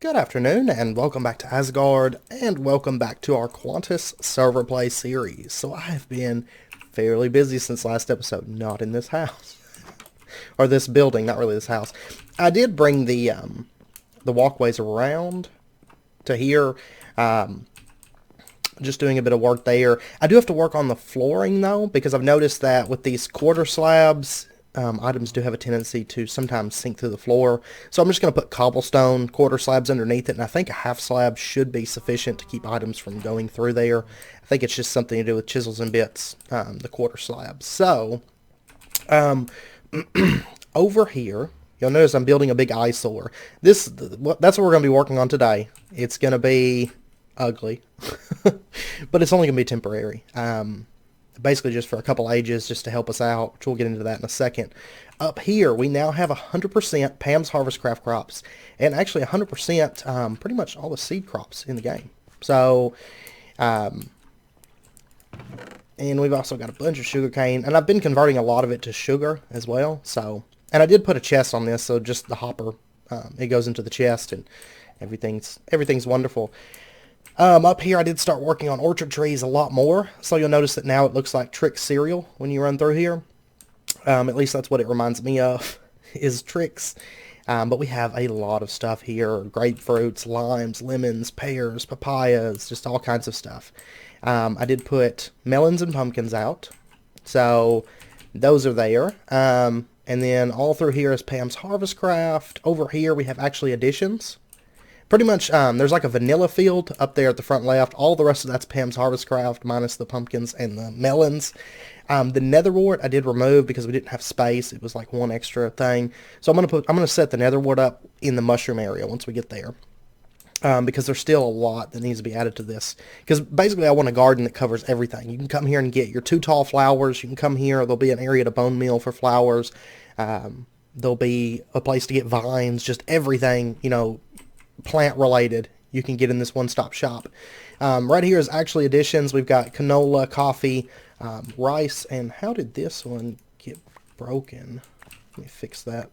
Good afternoon, and welcome back to Asgard, and welcome back to our Quantus server play series. So I have been fairly busy since last episode, not in this house. Or this building, not really this house. I did bring the walkways around to here, just doing a bit of work there. I do have to work on the flooring, though, because I've noticed that with these quarter slabs, items do have a tendency to sometimes sink through the floor. So I'm just going to put cobblestone quarter slabs underneath it, and I think a half slab should be sufficient to keep items from going through there. I think it's just something to do with chisels and bits, the quarter slabs. So, over here, you'll notice I'm building a big eyesore. That's what we're going to be working on today. It's going to be ugly, but it's only going to be temporary. Basically just for a couple ages, just to help us out, which we'll get into that in a second. Up here, we now have 100% Pam's Harvest Craft crops, and actually 100% pretty much all the seed crops in the game. So, and we've also got a bunch of sugarcane, and I've been converting a lot of it to sugar as well. So, and I did put a chest on this, so just the hopper, it goes into the chest, and everything's wonderful. Up here I did start working on orchard trees a lot more, so you'll notice that now it looks like Trix cereal when you run through here. At least that's what it reminds me of, is Trix. But we have a lot of stuff here: grapefruits, limes, lemons, pears, papayas, just all kinds of stuff. I did put melons and pumpkins out, so those are there. And then all through here is Pam's Harvest Craft. Over here we have actually additions. Pretty much, there's like a vanilla field up there at the front left. All the rest of that's Pam's Harvest Craft, minus the pumpkins and the melons. The netherwort I did remove because we didn't have space. It was like one extra thing. So I'm gonna set the netherwort up in the mushroom area once we get there. Because there's still a lot that needs to be added to this. Because basically I want a garden that covers everything. You can come here and get your 2 tall flowers. You can come here. There'll be an area to bone meal for flowers. There'll be a place to get vines. Just everything, plant related you can get in this one-stop shop. Right here is actually additions. We've got canola, coffee, rice, and how did this one get broken? Let me fix that.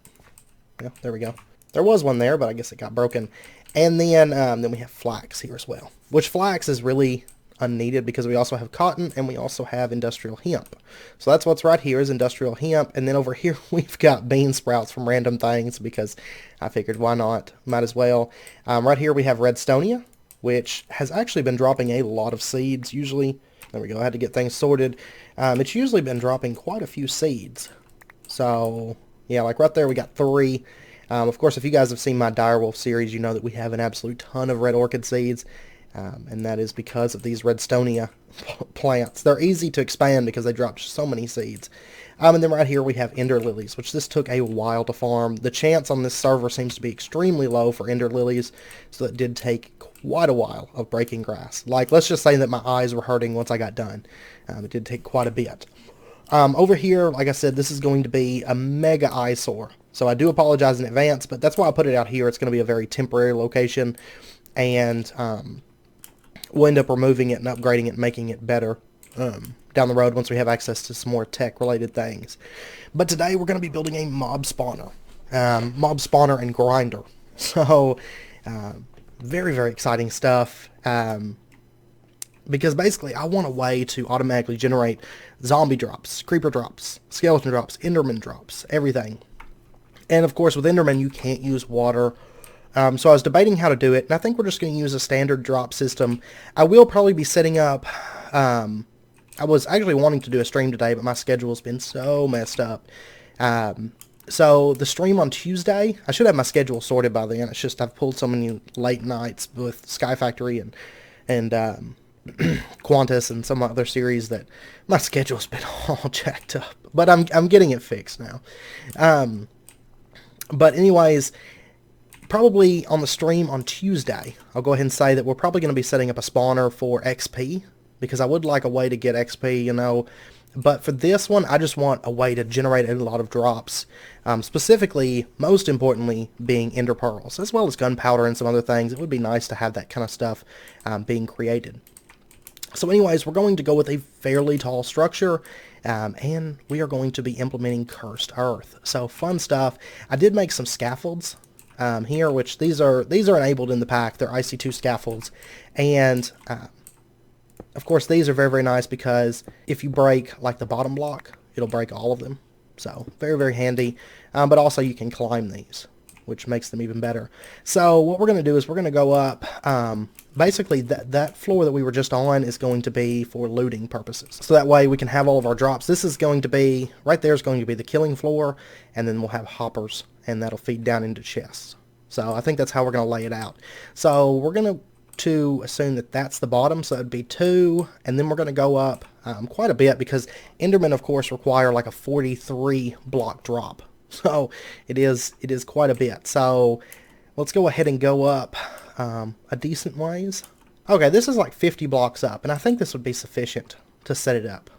Yeah, there we go. There was one there, but I guess it got broken. And then we have flax here as well, which flax is really unneeded because we also have cotton and we also have industrial hemp. So that's what's right here is industrial hemp. And then over here we've got bean sprouts from random things because I figured why not, might as well. Right here we have redstonia, which has actually been dropping a lot of seeds usually. There we go, I had to get things sorted. It's usually been dropping quite a few seeds. So yeah, like right there we got 3. Of course, if you guys have seen my Direwolf series, you know that we have an absolute ton of red orchid seeds. And that is because of these redstonia plants. They're easy to expand because they drop so many seeds. And then right here we have ender lilies, which this took a while to farm. The chance on this server seems to be extremely low for ender lilies, so it did take quite a while of breaking grass. Like, let's just say that my eyes were hurting once I got done. It did take quite a bit. Over here, like I said, this is going to be a mega eyesore. So I do apologize in advance, but that's why I put it out here. It's going to be a very temporary location. And we'll end up removing it and upgrading it and making it better down the road once we have access to some more tech-related things. But today we're going to be building a mob spawner. Mob spawner and grinder. So, very, very exciting stuff. Because basically I want a way to automatically generate zombie drops, creeper drops, skeleton drops, enderman drops, everything. And of course with enderman you can't use water. So I was debating how to do it, and I think we're just going to use a standard drop system. I will probably be setting up, I was actually wanting to do a stream today, but my schedule's been so messed up. So the stream on Tuesday, I should have my schedule sorted by then. It's just I've pulled so many late nights with Sky Factory and Quantus and some other series that my schedule's been all jacked up. But I'm getting it fixed now. But anyways, probably on the stream on Tuesday, I'll go ahead and say that we're probably going to be setting up a spawner for XP, because I would like a way to get XP, But for this one, I just want a way to generate a lot of drops, specifically, most importantly, being ender pearls, as well as gunpowder and some other things. It would be nice to have that kind of stuff being created. So anyways, we're going to go with a fairly tall structure, and we are going to be implementing cursed earth. So fun stuff. I did make some scaffolds here, which these are enabled in the pack. They're IC2 scaffolds, and of course these are very, very nice because if you break like the bottom block, it'll break all of them. So very, very handy. But also you can climb these, which makes them even better. So what we're going to do is we're going to go up. Basically, that floor that we were just on is going to be for looting purposes. So that way we can have all of our drops. This is going to be, right there is going to be the killing floor, and then we'll have hoppers, and that'll feed down into chests. So I think that's how we're going to lay it out. So we're going to assume that that's the bottom, so it'd be 2, and then we're going to go up quite a bit because endermen, of course, require like a 43 block drop. So it is quite a bit. So let's go ahead and go up a decent ways. Okay, this is like 50 blocks up, and I think this would be sufficient to set it up.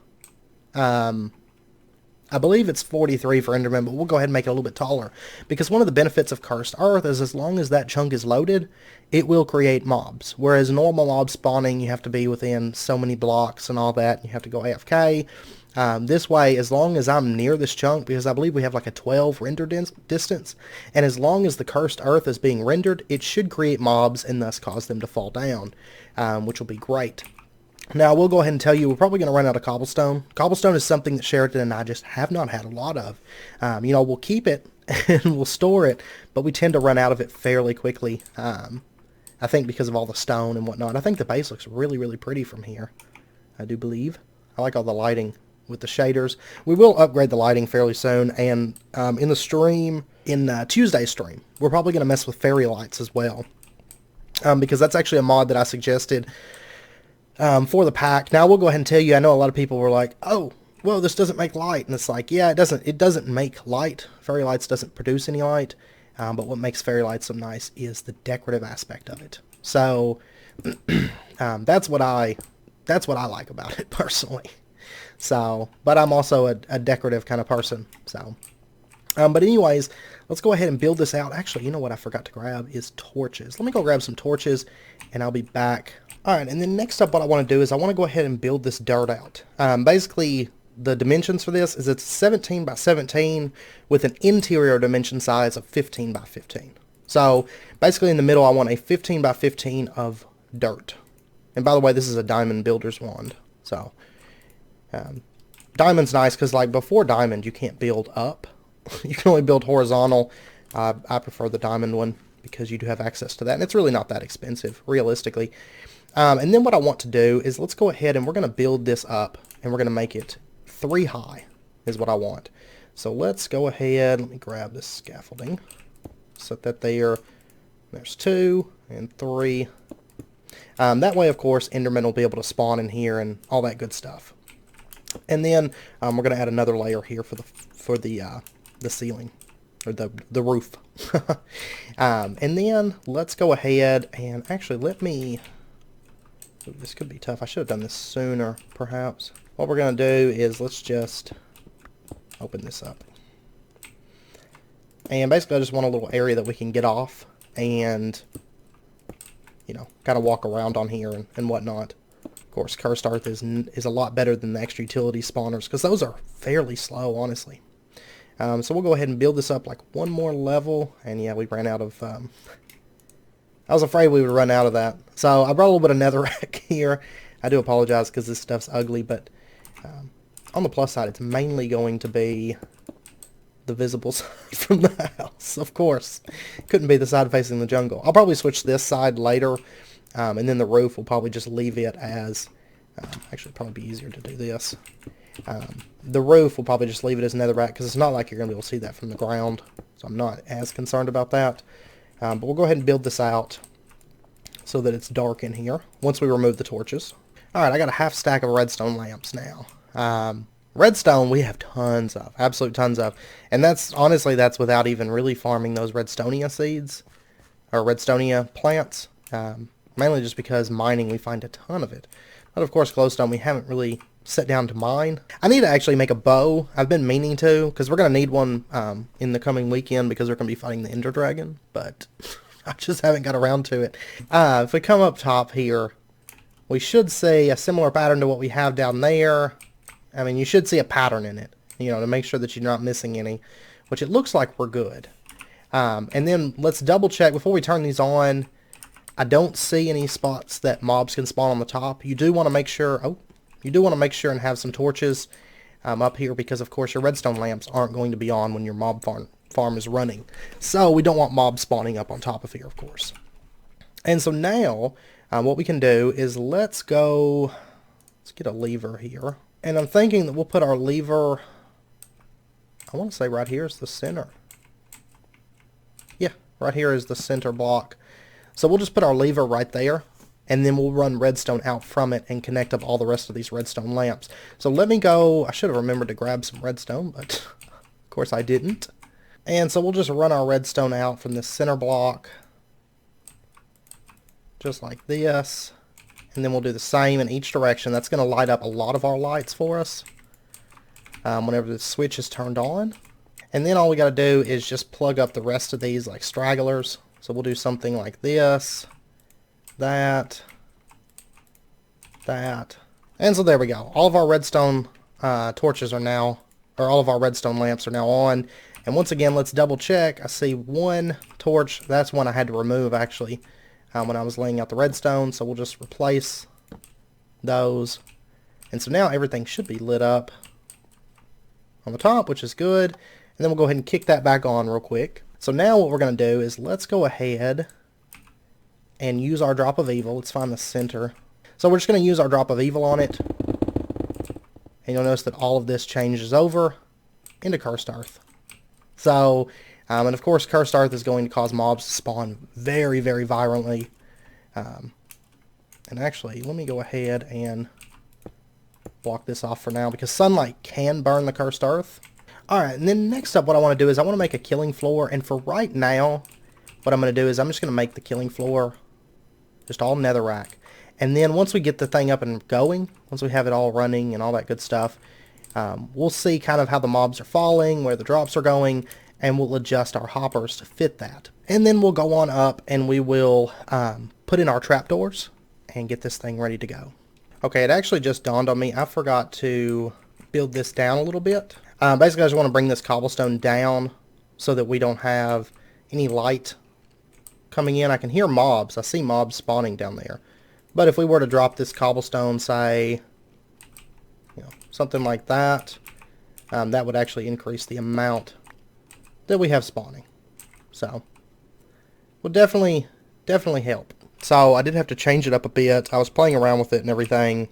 I believe it's 43 for endermen, but we'll go ahead and make it a little bit taller because one of the benefits of cursed earth is as long as that chunk is loaded, it will create mobs. Whereas normal mob spawning, you have to be within so many blocks and all that. You have to go AFK. This way, as long as I'm near this chunk, because I believe we have like a 12 render distance, and as long as the cursed earth is being rendered, it should create mobs and thus cause them to fall down, which will be great. Now, we'll go ahead and tell you, we're probably going to run out of cobblestone. Cobblestone is something that Sheridan and I just have not had a lot of. You know, we'll keep it and we'll store it, but we tend to run out of it fairly quickly. I think because of all the stone and whatnot. I think the base looks really, really pretty from here, I do believe. I like all the lighting with the shaders. We will upgrade the lighting fairly soon, and in the stream, in Tuesday's stream, we're probably going to mess with fairy lights as well, because that's actually a mod that I suggested for the pack. Now, we'll go ahead and tell you, I know a lot of people were like, oh, well, this doesn't make light, and it's like, yeah, it doesn't make light. Fairy lights doesn't produce any light, but what makes fairy lights so nice is the decorative aspect of it. So, that's what I like about it, personally. So, but I'm also a decorative kind of person, so. But anyways, let's go ahead and build this out. Actually, you know what I forgot to grab is torches. Let me go grab some torches, and I'll be back. Alright, and then next up what I want to do is I want to go ahead and build this dirt out. Basically, the dimensions for this is it's 17 by 17 with an interior dimension size of 15 by 15. So, basically in the middle I want a 15 by 15 of dirt. And by the way, this is a diamond builder's wand. So, diamond's nice because like before diamond you can't build up. You can only build horizontal. I prefer the diamond one because you do have access to that, and it's really not that expensive realistically. And then what I want to do is let's go ahead and we're going to build this up, and we're going to make it 3 high is what I want. So let's go ahead, let me grab this scaffolding, set that there. There's 2 and 3. That way, of course, endermen will be able to spawn in here and all that good stuff. And then we're going to add another layer here for the ceiling, or the roof. And then let's go ahead and actually let me. Ooh, this could be tough. I should have done this sooner, perhaps. What we're going to do is let's just open this up. And basically I just want a little area that we can get off and, you know, kind of walk around on here and whatnot. Of course, Cursed Earth is a lot better than the extra utility spawners, because those are fairly slow, honestly. So we'll go ahead and build this up like one more level. And yeah, we ran out of... I was afraid we would run out of that. So I brought a little bit of netherrack here. I do apologize because this stuff's ugly, but on the plus side, it's mainly going to be the visible side from the house, of course. Couldn't be the side facing the jungle. I'll probably switch this side later, and then the roof will probably just leave it as... actually, it'd probably be easier to do this. The roof will probably just leave it as netherrack because it's not like you're going to be able to see that from the ground. So I'm not as concerned about that. But we'll go ahead and build this out so that it's dark in here once we remove the torches. Alright, I got a half stack of redstone lamps now. Redstone we have tons of, absolute tons of. And that's, honestly, that's without even really farming those redstonia seeds, or redstonia plants. Mainly just because mining we find a ton of it. But of course glowstone we haven't really set down to mine. I need to actually make a bow. I've been meaning to, because we're going to need one in the coming weekend because we're going to be fighting the Ender Dragon, but I just haven't got around to it. If we come up top here, we should see a similar pattern to what we have down there. I mean, you should see a pattern in it, you know, to make sure that you're not missing any, which it looks like we're good. And then let's double check before we turn these on. I don't see any spots that mobs can spawn on the top. You do want to make sure, and have some torches up here, because of course your redstone lamps aren't going to be on when your mob farm is running. So we don't want mobs spawning up on top of here, of course. And so now what we can do is let's get a lever here. And I'm thinking that we'll put our lever, I want to say right here is the center. Yeah, right here is the center block. So we'll just put our lever right there, and then we'll run redstone out from it and connect up all the rest of these redstone lamps. So let me go, I should have remembered to grab some redstone, but of course I didn't. And so we'll just run our redstone out from this center block, just like this. And then we'll do the same in each direction. That's going to light up a lot of our lights for us whenever the switch is turned on. And then all we got to do is just plug up the rest of these like stragglers. So we'll do something like this, that. And so there we go. All of our redstone torches are now, or all of our redstone lamps are now on. And once again, let's double check. I see one torch. That's one I had to remove actually when I was laying out the redstone. So we'll just replace those. And so now everything should be lit up on the top, which is good. And then we'll go ahead and kick that back on real quick. So now what we're going to do is let's go ahead and use our drop of evil. Let's find the center. So we're just going to use our drop of evil on it. And you'll notice that all of this changes over into cursed earth. So, and of course cursed earth is going to cause mobs to spawn very, very violently. And actually, let me go ahead and block this off for now, because sunlight can burn the cursed earth. Alright, and then next up what I want to do is I want to make a killing floor, and for right now, what I'm going to do is I'm just going to make the killing floor just all netherrack. And then once we get the thing up and going, once we have it all running and all that good stuff, we'll see kind of how the mobs are falling, where the drops are going, and we'll adjust our hoppers to fit that. And then we'll go on up and we will put in our trapdoors and get this thing ready to go. Okay, it actually just dawned on me, I forgot to build this down a little bit. Basically, I just want to bring this cobblestone down so that we don't have any light coming in. I can hear mobs. I see mobs spawning down there. But if we were to drop this cobblestone, say, something like that, that would actually increase the amount that we have spawning. So, would definitely help. So, I did have to change it up a bit. I was playing around with it and everything.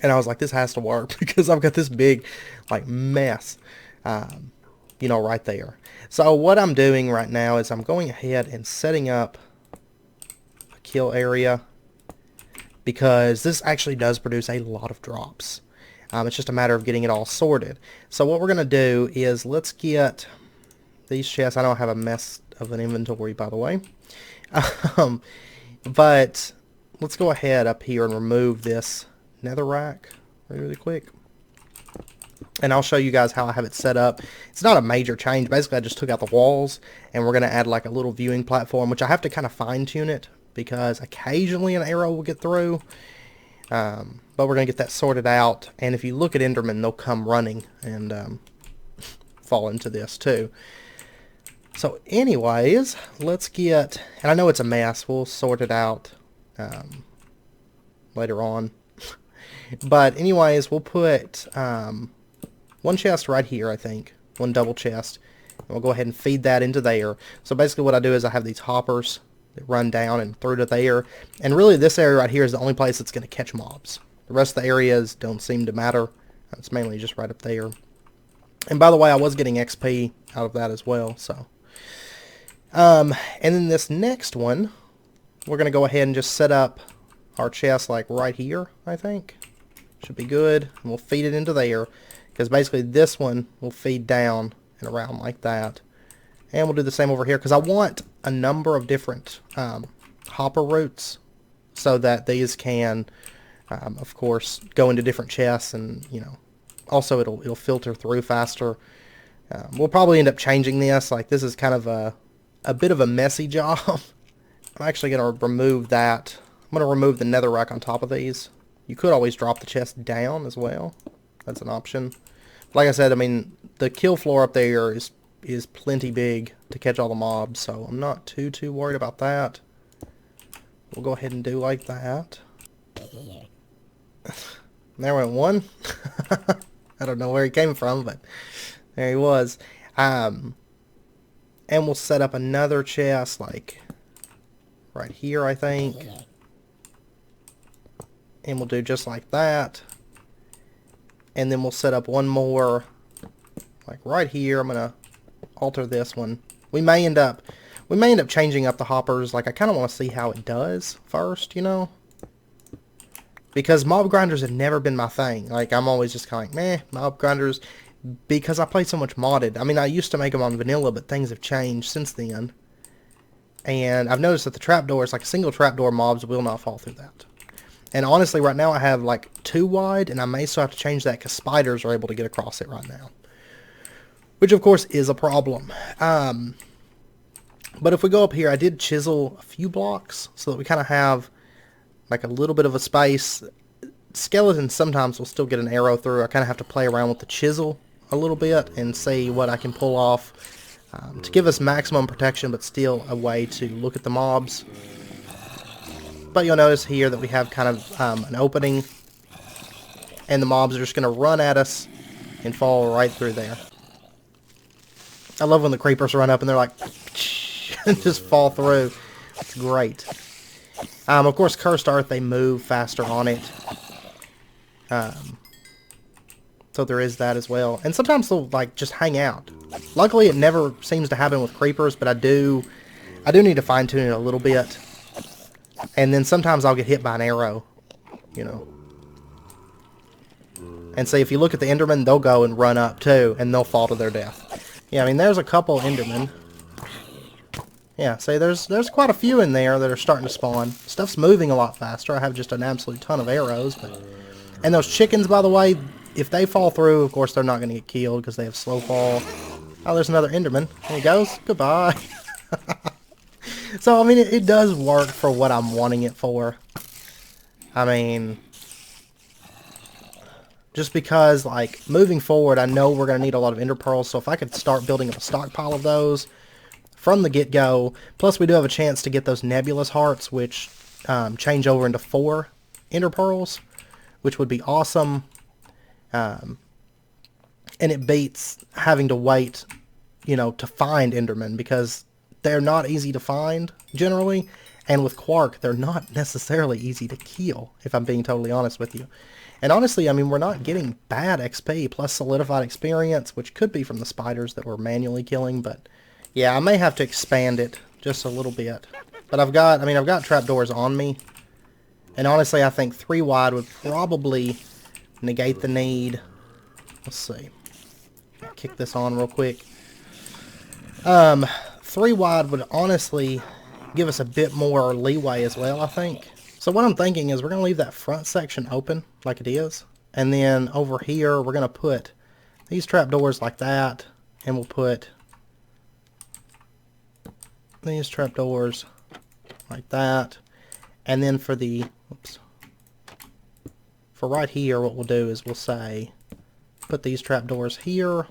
And I was like, this has to work because I've got this big, like, mess, right there. So what I'm doing right now is I'm going ahead and setting up a kill area, because this actually does produce a lot of drops. It's just a matter of getting it all sorted. So what we're going to do is let's get these chests. I don't have a mess of an inventory, by the way. But let's go ahead up here and remove this netherrack really quick, and I'll show you guys how I have it set up. It's not a major change. Basically I just took out the walls, and we're going to add like a little viewing platform, which I have to kind of fine tune it because occasionally an arrow will get through, but we're going to get that sorted out. And if you look at endermen, they'll come running and fall into this too. So anyways, let's get, and I know it's a mess, we'll sort it out later on. But anyways, we'll put one chest right here, I think. One double chest. And we'll go ahead and feed that into there. So basically what I do is I have these hoppers that run down and through to there. And really this area right here is the only place that's going to catch mobs. The rest of the areas don't seem to matter. It's mainly just right up there. And by the way, I was getting XP out of that as well. So, and then this next one, we're going to go ahead and just set up our chest like right here, I think. Should be good. And we'll feed it into there, because basically this one will feed down and around like that. And we'll do the same over here, because I want a number of different hopper routes so that these can, of course, go into different chests, and also it'll filter through faster. We'll probably end up changing this. Like, this is kind of a bit of a messy job. I'm actually going to remove that. I'm going to remove the netherrack on top of these. You could always drop the chest down as well. That's an option. Like I said, I mean, the kill floor up there is is plenty big to catch all the mobs, so I'm not too worried about that. We'll go ahead and do like that. There went one. I don't know where he came from, but there he was. And we'll set up another chest, like right here, I think. And we'll do just like that. And then we'll set up one more, like right here. I'm gonna alter this one. We may end up changing up the hoppers. Like, I kind of want to see how it does first, you know? Because mob grinders have never been my thing. Like, I'm always just kind of like, meh, mob grinders. Because I play so much modded. I mean, I used to make them on vanilla, but things have changed since then. And I've noticed that the trapdoors, like a single trapdoor, mobs will not fall through that. And honestly, right now I have like 2 wide, and I may still have to change that because spiders are able to get across it right now. Which, of course, is a problem. But if we go up here, I did chisel a few blocks so that we kind of have like a little bit of a space. Skeletons sometimes will still get an arrow through. I kind of have to play around with the chisel a little bit and see what I can pull off to give us maximum protection, but still a way to look at the mobs. But you'll notice here that we have kind of an opening, and the mobs are just going to run at us and fall right through there. I love when the creepers run up and they're like, and just fall through. It's great. Of course, Cursed Earth, they move faster on it. So there is that as well. And sometimes they'll like just hang out. Luckily, it never seems to happen with creepers, but I do need to fine tune it a little bit. And then sometimes I'll get hit by an arrow, you know. And see, if you look at the endermen, they'll go and run up too, and they'll fall to their death. Yeah, I mean, there's a couple endermen. Yeah, see, there's quite a few in there that are starting to spawn. Stuff's moving a lot faster. I have just an absolute ton of arrows. And those chickens, by the way, if they fall through, of course, they're not going to get killed because they have slow fall. Oh, there's another enderman. There he goes. Goodbye. So, I mean, it does work for what I'm wanting it for. I mean, just because, like, moving forward, I know we're going to need a lot of ender pearls, so if I could start building up a stockpile of those from the get-go, plus we do have a chance to get those nebulous hearts, which change over into 4 ender pearls, which would be awesome. And it beats having to wait, you know, to find endermen, because they're not easy to find, generally, and with Quark, they're not necessarily easy to kill, if I'm being totally honest with you. And honestly, I mean, we're not getting bad XP plus solidified experience, which could be from the spiders that we're manually killing, but yeah, I may have to expand it just a little bit. But I've got trapdoors on me, and honestly, I think 3 wide would probably negate the need. Let's see. I'll kick this on real quick. 3 wide would honestly give us a bit more leeway as well, I think. So what I'm thinking is we're going to leave that front section open like it is. And then over here, we're going to put these trapdoors like that. And we'll put these trapdoors like that. And then for the, for right here, what we'll do is we'll say, put these trapdoors here.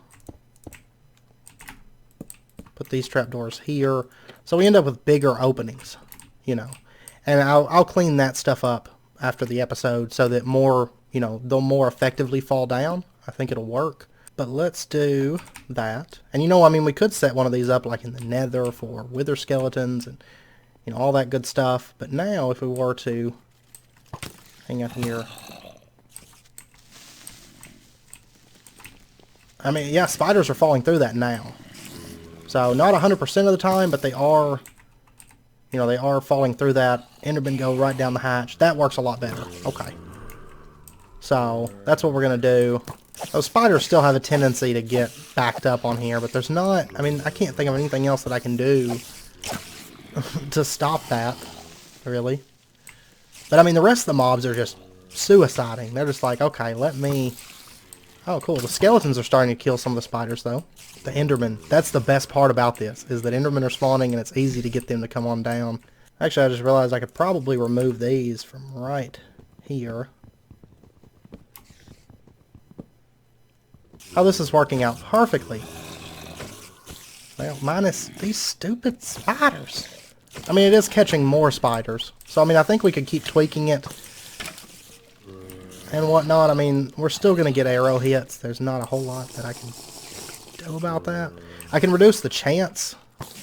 Put these trapdoors here. So we end up with bigger openings, you know. And I'll clean that stuff up after the episode so that more, you know, they'll more effectively fall down. I think it'll work. But let's do that. And you know, I mean, we could set one of these up like in the nether for wither skeletons and, you know, all that good stuff. But now if we were to hang out here. I mean, yeah, spiders are falling through that now. So not 100% of the time, but they are, you know, they are falling through that. Endermen go right down the hatch. That works a lot better. Okay. So that's what we're going to do. Those spiders still have a tendency to get backed up on here, but there's not, I mean, I can't think of anything else that I can do to stop that, really. But I mean, the rest of the mobs are just suiciding. They're just like, okay, let me... Oh, cool. The skeletons are starting to kill some of the spiders, though. The endermen. That's the best part about this, is that endermen are spawning, and it's easy to get them to come on down. Actually, I just realized I could probably remove these from right here. Oh, this is working out perfectly. Well, minus these stupid spiders. I mean, it is catching more spiders. So, I mean, I think we could keep tweaking it and whatnot. I mean, we're still going to get arrow hits. There's not a whole lot that I can do about that. I can reduce the chance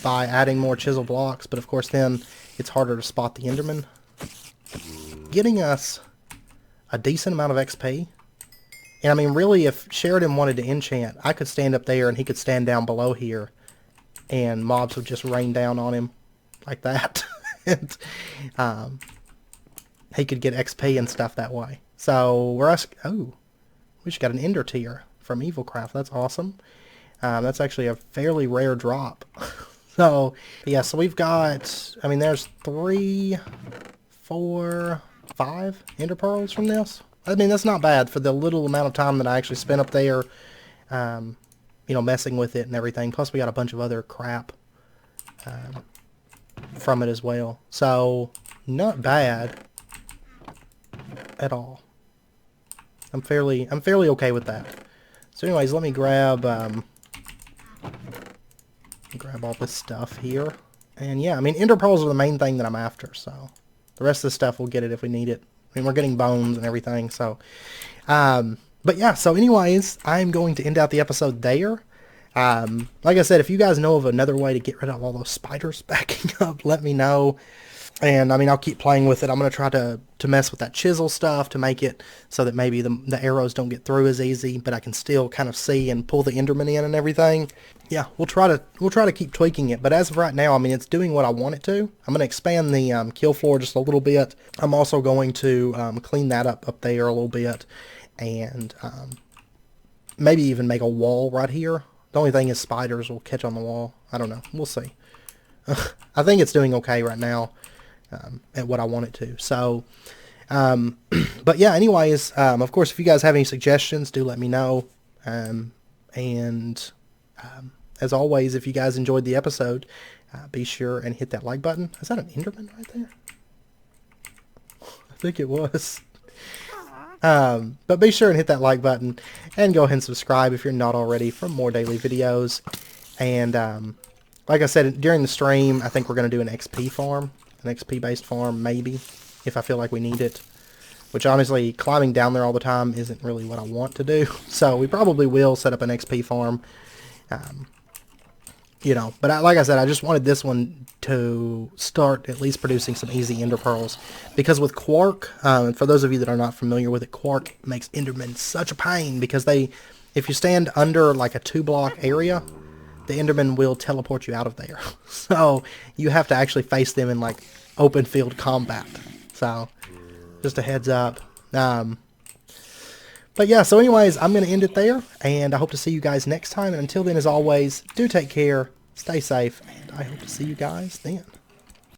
by adding more chisel blocks, but of course then it's harder to spot the enderman. Getting us a decent amount of XP. And I mean, really, if Sheridan wanted to enchant, I could stand up there and he could stand down below here, and mobs would just rain down on him like that. And he could get XP and stuff that way. So we're asking, oh, we just got an ender tier from Evilcraft. That's awesome. That's actually a fairly rare drop. So yeah, so we've got, I mean, there's 3, 4, 5 ender pearls from this. I mean, that's not bad for the little amount of time that I actually spent up there, you know, messing with it and everything. Plus we got a bunch of other crap from it as well. So not bad at all. I'm fairly okay with that. So anyways, let me grab all this stuff here. And yeah, I mean, ender pearls are the main thing that I'm after, so the rest of the stuff we'll get it if we need it. I mean, we're getting bones and everything, so but yeah, so anyways, I'm going to end out the episode there. Like I said, if you guys know of another way to get rid of all those spiders backing up, let me know. And I mean, I'll keep playing with it. I'm going to try to mess with that chisel stuff to make it so that maybe the arrows don't get through as easy, but I can still kind of see and pull the enderman in and everything. Yeah, we'll try to keep tweaking it. But as of right now, I mean, it's doing what I want it to. I'm going to expand the kill floor just a little bit. I'm also going to clean that up there a little bit, and maybe even make a wall right here. The only thing is spiders will catch on the wall. I don't know. We'll see. I think it's doing okay right now. At what I want it to. So, but yeah, anyways, of course, if you guys have any suggestions, do let me know. And as always, if you guys enjoyed the episode, be sure and hit that like button. Is that an enderman right there? I think it was. But be sure and hit that like button and go ahead and subscribe if you're not already for more daily videos. And like I said, during the stream, I think we're going to do an XP farm. An XP based farm, maybe, if I feel like we need it. Which honestly, climbing down there all the time isn't really what I want to do. So we probably will set up an XP farm. You know, but like I said, I just wanted this one to start at least producing some easy ender pearls. Because with Quark, and for those of you that are not familiar with it, Quark makes endermen such a pain. Because if you stand under like a 2-block area, the enderman will teleport you out of there. So you have to actually face them in like open field combat. So just a heads up. But yeah, so anyways, I'm going to end it there, and I hope to see you guys next time. And until then, as always, do take care, stay safe, and I hope to see you guys then.